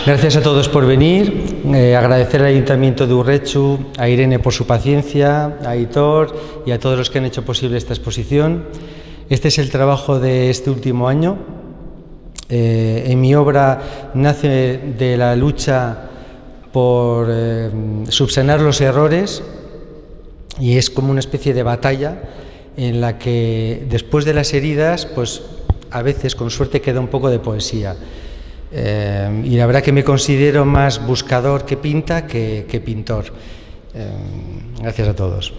Gracias a todos por venir, agradecer al Ayuntamiento de Urretxu, a Irene por su paciencia, a Aitor y a todos los que han hecho posible esta exposición. Este es el trabajo de este último año. En mi obra nace de la lucha por subsanar los errores y es como una especie de batalla en la que después de las heridas, pues a veces con suerte queda un poco de poesía. Y la verdad que me considero más buscador que pinta que pintor. Gracias a todos.